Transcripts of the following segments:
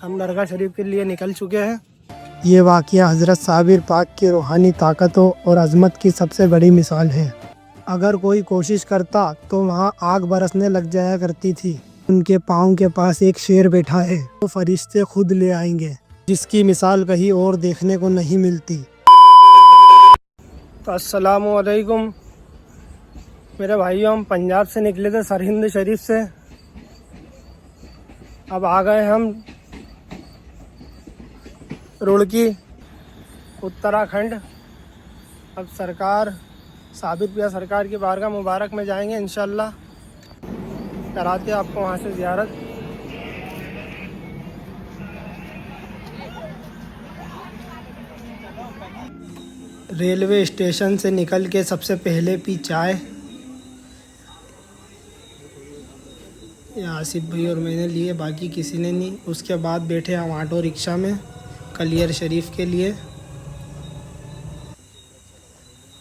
ہم درگاہ شریف کے لیے نکل چکے ہیں۔ یہ واقعہ حضرت صابر پاک کی روحانی طاقتوں اور عظمت کی سب سے بڑی مثال ہے۔ اگر کوئی کوشش کرتا تو وہاں آگ برسنے لگ جایا کرتی تھی۔ ان کے پاؤں کے پاس ایک شیر بیٹھا ہے، وہ فرشتے خود لے آئیں گے، جس کی مثال کہیں اور دیکھنے کو نہیں ملتی۔ تو السلام علیکم میرے بھائیوں، ہم پنجاب سے نکلے تھے، سرہند شریف سے۔ اب آ گئے ہم روڑکی، اتراکھنڈ۔ اب سرکار صابر پیا سرکار کی بارگاہ مبارک میں جائیں گے انشاءاللہ، کراتے آپ کو وہاں سے زیارت۔ ریلوے اسٹیشن سے نکل کے سب سے پہلے پی چائے، یہ آصف بھائی اور میں نے لیے، باقی کسی نے نہیں۔ اس کے بعد بیٹھے ہم آٹو رکشہ میں کلیر شریف کے لیے۔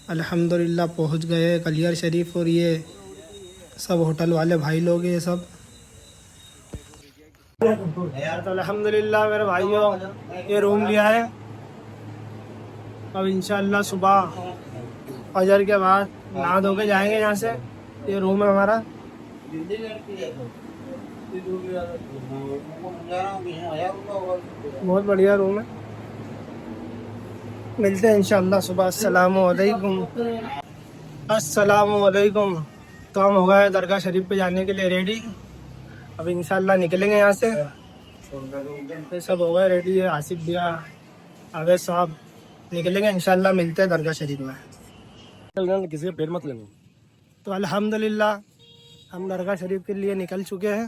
الحمدللہ پہنچ گئے کلیر شریف، اور یہ سب ہوٹل والے بھائی لوگ ہیں، یہ سب۔ تو الحمدللہ میرے بھائیوں، یہ روم لیا ہے۔ اب انشاءاللہ صبح فجر کے بعد نہا دھو کے جائیں گے یہاں سے۔ یہ روم ہے ہمارا۔ بہت بڑھیا روم ہے، ملتے ہیں انشاءاللہ صبح۔ السلام علیکم۔ السلام علیکم۔ تو ہم ہو گئے درگاہ شریف پہ جانے کے لیے ریڈی۔ اب انشاءاللہ نکلیں گے یہاں سے۔ یہ سب ہو گئے ریڈی ہے، آصف بھیا، آویز صاحب، نکلیں گے انشاءاللہ، ملتے ہیں درگاہ شریف میں۔ کسی کا پیر مت لینا۔ تو الحمدللہ ہم درگاہ شریف کے لیے نکل چکے ہیں۔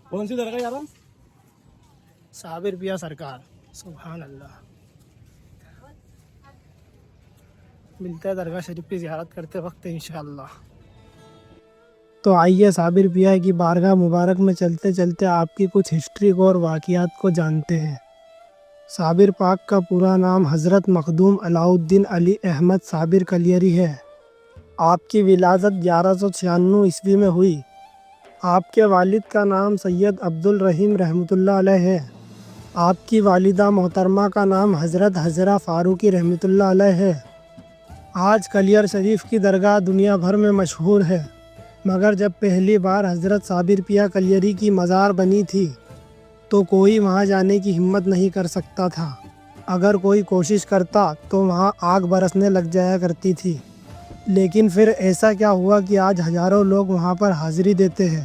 کون سی درگاہ یار؟ صابر پیا سرکار، سبحان اللہ۔ ملتے ہیں درگاہ شریف کی زیارت کرتے وقت انشاءاللہ۔ تو آئیے صابر پیا کی بارگاہ مبارک میں چلتے چلتے آپ کی کچھ ہسٹری اور واقعات کو جانتے ہیں۔ صابر پاک کا پورا نام حضرت مخدوم علاؤ الدین علی احمد صابر کلیری ہے۔ آپ کی ولادت 1196 عیسوی میں ہوئی۔ آپ کے والد کا نام سید عبد الرحیم رحمۃ اللہ علیہ ہے۔ آپ کی والدہ محترمہ کا نام حضرت حجرہ فاروقی رحمۃ اللہ علیہ ہے۔ آج کلیر شریف کی درگاہ دنیا بھر میں مشہور ہے، مگر جب پہلی بار حضرت صابر پیا کلیری کی مزار بنی تھی تو کوئی وہاں جانے کی ہمت نہیں کر سکتا تھا۔ اگر کوئی کوشش کرتا تو وہاں آگ برسنے لگ جایا کرتی تھی۔ لیکن پھر ایسا کیا ہوا کہ آج ہزاروں لوگ وہاں پر حاضری دیتے ہیں؟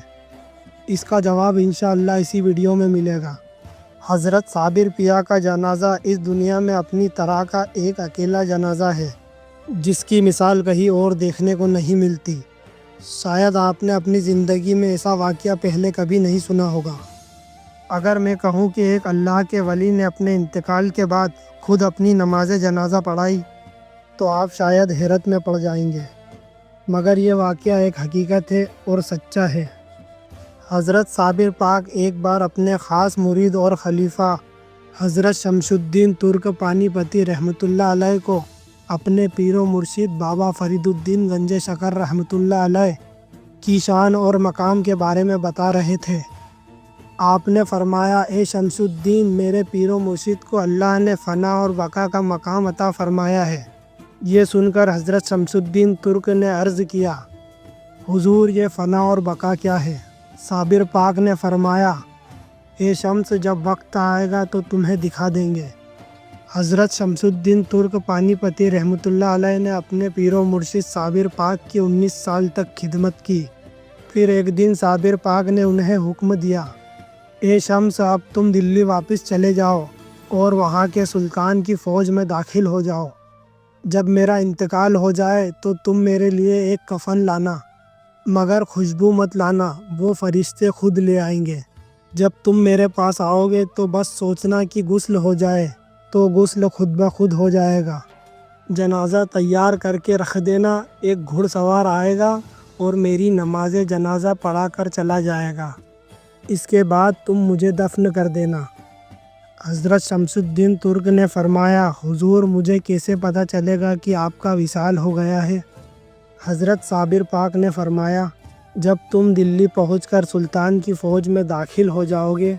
اس کا جواب انشاءاللہ اسی ویڈیو میں ملے گا۔ حضرت صابر پیا کا جنازہ اس دنیا میں اپنی طرح کا ایک اکیلا جنازہ ہے، جس کی مثال کہیں اور دیکھنے کو نہیں ملتی۔ شاید آپ نے اپنی زندگی میں ایسا واقعہ پہلے کبھی نہیں سنا ہوگا۔ اگر میں کہوں کہ ایک اللہ کے ولی نے اپنے انتقال کے بعد خود اپنی نماز جنازہ پڑھائی تو آپ شاید حیرت میں پڑ جائیں گے، مگر یہ واقعہ ایک حقیقت ہے اور سچا ہے۔ حضرت صابر پاک ایک بار اپنے خاص مرید اور خلیفہ حضرت شمس الدین ترک پانی پتی رحمۃ اللہ علیہ کو اپنے پیر و مرشد بابا فرید الدین گنج شکر رحمۃ اللہ علیہ کی شان اور مقام کے بارے میں بتا رہے تھے۔ آپ نے فرمایا، اے شمس الدین، میرے پیر و مرشد کو اللہ نے فنا اور بقا کا مقام عطا فرمایا ہے۔ یہ سن کر حضرت شمس الدین ترک نے عرض کیا، حضور یہ فنا اور بقا کیا ہے؟ صابر پاک نے فرمایا، اے شمس، جب وقت آئے گا تو تمہیں دکھا دیں گے۔ حضرت شمس الدین ترک پانی پتی رحمۃ اللہ علیہ نے اپنے پیر و مرشد صابر پاک کی 19 سال تک خدمت کی۔ پھر ایک دن صابر پاک نے انہیں حکم دیا، اے شمس، اب تم دلی واپس چلے جاؤ اور وہاں کے سلطان کی فوج میں داخل ہو جاؤ۔ جب میرا انتقال ہو جائے تو تم میرے لیے ایک کفن لانا، مگر خوشبو مت لانا، وہ فرشتے خود لے آئیں گے۔ جب تم میرے پاس آؤ گے تو بس سوچنا کہ غسل ہو جائے تو غسل خود بخود ہو جائے گا۔ جنازہ تیار کر کے رکھ دینا، ایک گھڑ سوار آئے گا اور میری نماز جنازہ پڑھا کر چلا جائے گا۔ اس کے بعد تم مجھے دفن کر دینا۔ حضرت شمس الدین ترک نے فرمایا، حضور مجھے کیسے پتہ چلے گا کہ آپ کا وصال ہو گیا ہے؟ حضرت صابر پاک نے فرمایا، جب تم دلی پہنچ کر سلطان کی فوج میں داخل ہو جاؤ گے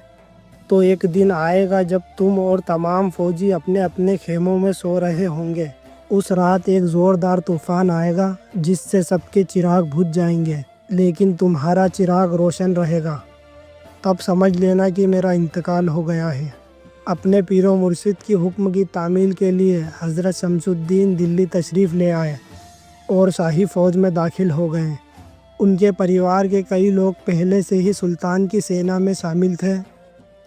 تو ایک دن آئے گا جب تم اور تمام فوجی اپنے اپنے خیموں میں سو رہے ہوں گے۔ اس رات ایک زوردار طوفان آئے گا جس سے سب کے چراغ بجھ جائیں گے، لیکن تمہارا چراغ روشن رہے گا۔ تب سمجھ لینا کہ میرا انتقال ہو گیا ہے۔ اپنے پیر و مرشد کی حکم کی تعمیل کے لیے حضرت شمس الدین دلی تشریف لے آئے اور شاہی فوج میں داخل ہو گئے۔ ان کے پریوار کے کئی لوگ پہلے سے ہی سلطان کی سینا میں شامل تھے،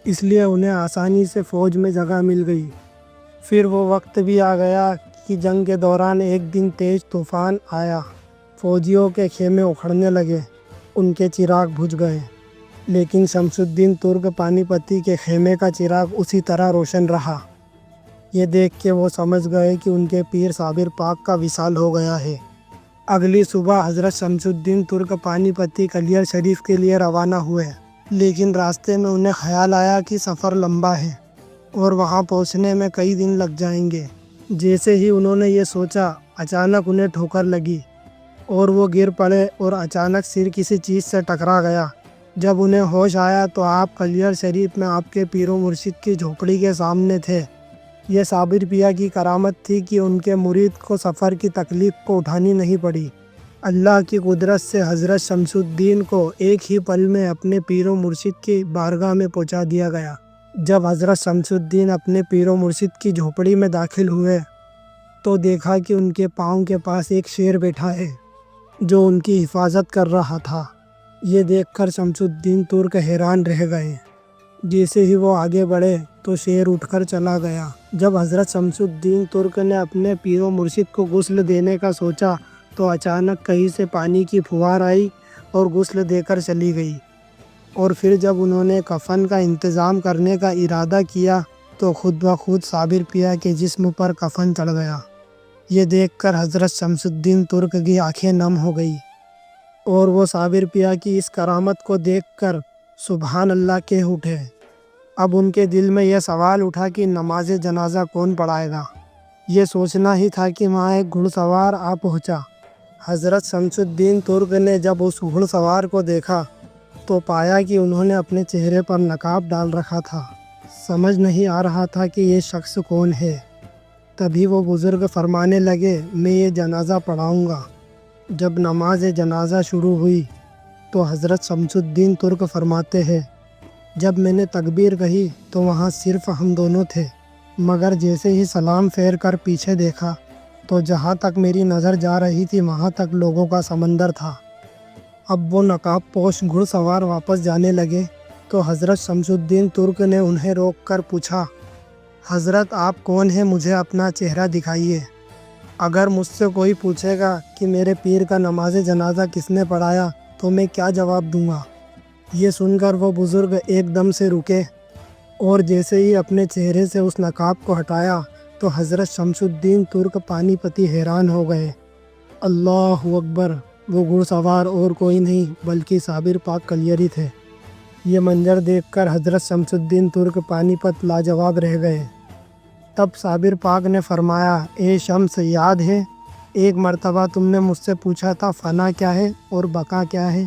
اس لیے انہیں آسانی سے فوج میں جگہ مل گئی۔ پھر وہ وقت بھی آ گیا کہ جنگ کے دوران ایک دن تیز طوفان آیا، فوجیوں کے خیمے اکھڑنے لگے، ان کے چراغ بجھ گئے، لیکن شمس الدین ترک پانی پتی کے خیمے کا چراغ اسی طرح روشن رہا۔ یہ دیکھ کے وہ سمجھ گئے کہ ان کے پیر صابر پاک کا وصال ہو گیا ہے۔ اگلی صبح حضرت شمس الدین ترک پانی پتی کلیر شریف کے لیے روانہ ہوئے، لیکن راستے میں انہیں خیال آیا کہ سفر لمبا ہے اور وہاں پہنچنے میں کئی دن لگ جائیں گے۔ جیسے ہی انہوں نے یہ سوچا، اچانک انہیں ٹھوکر لگی اور وہ گر پڑے اور اچانک سر کسی چیز سے ٹکرا گیا۔ جب انہیں ہوش آیا تو آپ کلیر شریف میں آپ کے پیر و مرشد کی جھوپڑی کے سامنے تھے۔ یہ صابر پیا کی کرامت تھی کہ ان کے مرید کو سفر کی تکلیف کو اٹھانی نہیں پڑی۔ اللہ کی قدرت سے حضرت شمس الدین کو ایک ہی پل میں اپنے پیر و مرشد کی بارگاہ میں پہنچا دیا گیا۔ جب حضرت شمس الدین اپنے پیر و مرشد کی جھوپڑی میں داخل ہوئے تو دیکھا کہ ان کے پاؤں کے پاس ایک شیر بیٹھا ہے جو ان کی حفاظت کر رہا تھا۔ یہ دیکھ کر شمس الدین ترک حیران رہ گئے۔ جیسے ہی وہ آگے بڑھے تو شیر اٹھ کر چلا گیا۔ جب حضرت شمس الدین ترک نے اپنے پیر و مرشد کو غسل دینے کا سوچا تو اچانک کہیں سے پانی کی پھوار آئی اور غسل دے کر چلی گئی، اور پھر جب انہوں نے کفن کا انتظام کرنے کا ارادہ کیا تو خود بخود صابر پیا کے جسم پر کفن چڑھ گیا۔ یہ دیکھ کر حضرت شمس الدین ترک کی آنکھیں نم ہو گئی اور وہ صابر پیا کی اس کرامت کو دیکھ کر سبحان اللہ کہہ اٹھے۔ اب ان کے دل میں یہ سوال اٹھا کہ نماز جنازہ کون پڑھائے گا۔ یہ سوچنا ہی تھا کہ وہاں ایک گھڑ سوار آ پہنچا۔ حضرت شمس الدین ترک نے جب اس گھڑ سوار کو دیکھا تو پایا کہ انہوں نے اپنے چہرے پر نقاب ڈال رکھا تھا۔ سمجھ نہیں آ رہا تھا کہ یہ شخص کون ہے۔ تبھی وہ بزرگ فرمانے لگے، میں یہ جنازہ پڑھاؤں گا۔ جب نماز جنازہ شروع ہوئی تو حضرت شمس الدین ترک فرماتے ہیں، جب میں نے تکبیر کہی تو وہاں صرف ہم دونوں تھے، مگر جیسے ہی سلام پھیر کر پیچھے دیکھا تو جہاں تک میری نظر جا رہی تھی وہاں تک لوگوں کا سمندر تھا۔ اب وہ نقاب پوش گھڑ سوار واپس جانے لگے تو حضرت شمس الدین ترک نے انہیں روک کر پوچھا، حضرت آپ کون ہیں؟ مجھے اپنا چہرہ دکھائیے۔ اگر مجھ سے کوئی پوچھے گا کہ میرے پیر کا نماز جنازہ کس نے پڑھایا تو میں کیا جواب دوں گا؟ یہ سن کر وہ بزرگ ایک دم سے رکے اور جیسے ہی اپنے چہرے سے اس نقاب کو ہٹایا تو حضرت شمس الدین ترک پانی پتی حیران ہو گئے۔ اللہ اکبر! وہ گھڑ سوار اور کوئی نہیں بلکہ صابر پاک کلیری تھے۔ یہ منظر دیکھ کر حضرت شمس الدین ترک پانی پت لاجواب رہ گئے۔ تب صابر پاک نے فرمایا، اے شمس، یاد ہے ایک مرتبہ تم نے مجھ سے پوچھا تھا فنا کیا ہے اور بقا کیا ہے؟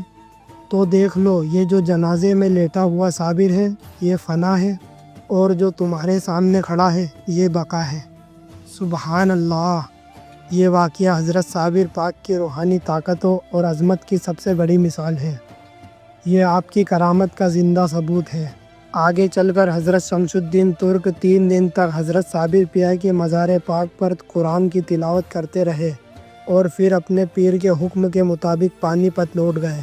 تو دیکھ لو، یہ جو جنازے میں لیٹا ہوا صابر ہے یہ فنا ہے، اور جو تمہارے سامنے کھڑا ہے یہ بقا ہے۔ سبحان اللہ! یہ واقعہ حضرت صابر پاک کی روحانی طاقتوں اور عظمت کی سب سے بڑی مثال ہے۔ یہ آپ کی کرامت کا زندہ ثبوت ہے۔ آگے چل کر حضرت شمس الدین ترک 3 دن تک حضرت صابر پیا کے مزار پاک پر قرآن کی تلاوت کرتے رہے اور پھر اپنے پیر کے حکم کے مطابق پانی پت لوٹ گئے۔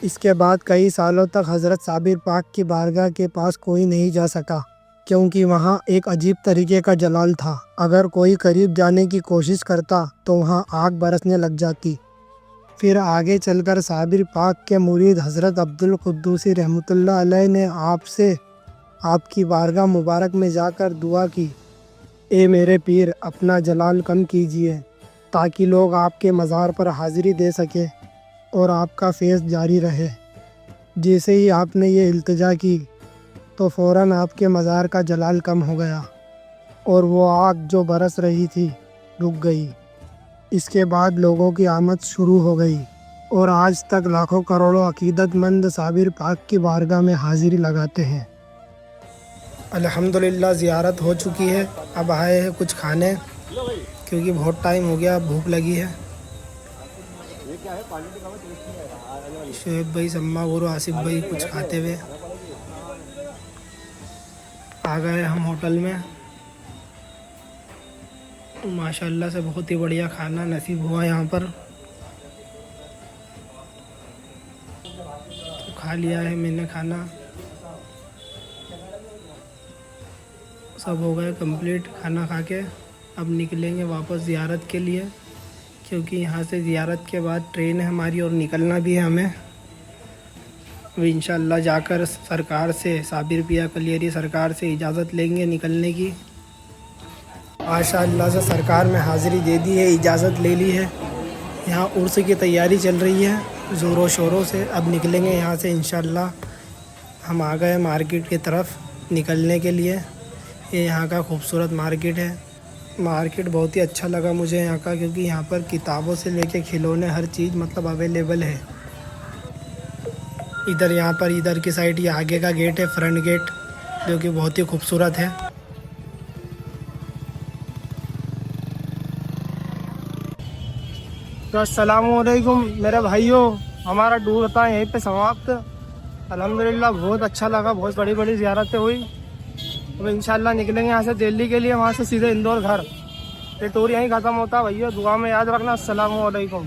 اس کے بعد کئی سالوں تک حضرت صابر پاک کی بارگاہ کے پاس کوئی نہیں جا سکا، کیونکہ وہاں ایک عجیب طریقے کا جلال تھا۔ اگر کوئی قریب جانے کی کوشش کرتا تو وہاں آگ برسنے لگ جاتی۔ پھر آگے چل کر صابر پاک کے مرید حضرت عبد القدوسی رحمۃ اللہ علیہ نے آپ کی بارگاہ مبارک میں جا کر دعا کی، اے میرے پیر، اپنا جلال کم کیجیے تاکہ لوگ آپ کے مزار پر حاضری دے سکے اور آپ کا فیض جاری رہے۔ جیسے ہی آپ نے یہ التجا کی تو فوراً آپ کے مزار کا جلال کم ہو گیا اور وہ آگ جو برس رہی تھی رک گئی۔ اس کے بعد لوگوں کی آمد شروع ہو گئی اور آج تک لاکھوں کروڑوں عقیدت مند صابر پاک کی بارگاہ میں حاضری لگاتے ہیں۔ الحمدللہ زیارت ہو چکی ہے، اب آئے ہیں کچھ کھانے کیونکہ بہت ٹائم ہو گیا، بھوک لگی ہے۔ شعیب بھائی، سما گورو، آصف بھائی کچھ کھاتے ہوئے آ گئے ہم ہوٹل میں۔ ماشاءاللہ سے بہت ہی بڑھیا کھانا نصیب ہوا یہاں پر، تو کھا لیا ہے میں نے کھانا، سب ہو گئے کمپلیٹ کھانا کھا کے۔ اب نکلیں گے واپس زیارت کے لیے، کیونکہ یہاں سے زیارت کے بعد ٹرین ہے ہماری اور نکلنا بھی ہے ہمیں۔ اب انشاءاللہ جا کر سرکار سے، صابر پیا کلیری سرکار سے اجازت لیں گے نکلنے کی۔ ماشاءاللہ سے سرکار میں حاضری دے دی ہے، اجازت لے لی ہے۔ یہاں عرس کی تیاری چل رہی ہے زور و شوروں سے۔ اب نکلیں گے یہاں سے انشاءاللہ۔ ہم آ گئے مارکیٹ کی طرف نکلنے کے لیے۔ یہ یہاں کا خوبصورت مارکیٹ ہے۔ مارکیٹ بہت ہی اچھا لگا مجھے یہاں کا، کیونکہ یہاں پر کتابوں سے لے کے کھلونے ہر چیز مطلب اویلیبل ہے۔ ادھر یہاں پر ادھر کی سائڈ یہ آگے کا گیٹ ہے، فرنٹ گیٹ، جو کہ بہت ہی خوبصورت ہے۔ تو السلام علیکم میرے بھائیوں، ہمارا ٹور تھا یہیں پہ سماپت۔ الحمدللہ بہت اچھا لگا، بہت بڑی بڑی زیارتیں ہوئی۔ اب انشاءاللہ نکلیں گے یہاں سے دہلی کے لیے، وہاں سے سیدھے اندور گھر۔ یہ ٹور یہیں ختم ہوتا ہے بھائیو، دعا میں یاد رکھنا۔ السلام علیکم۔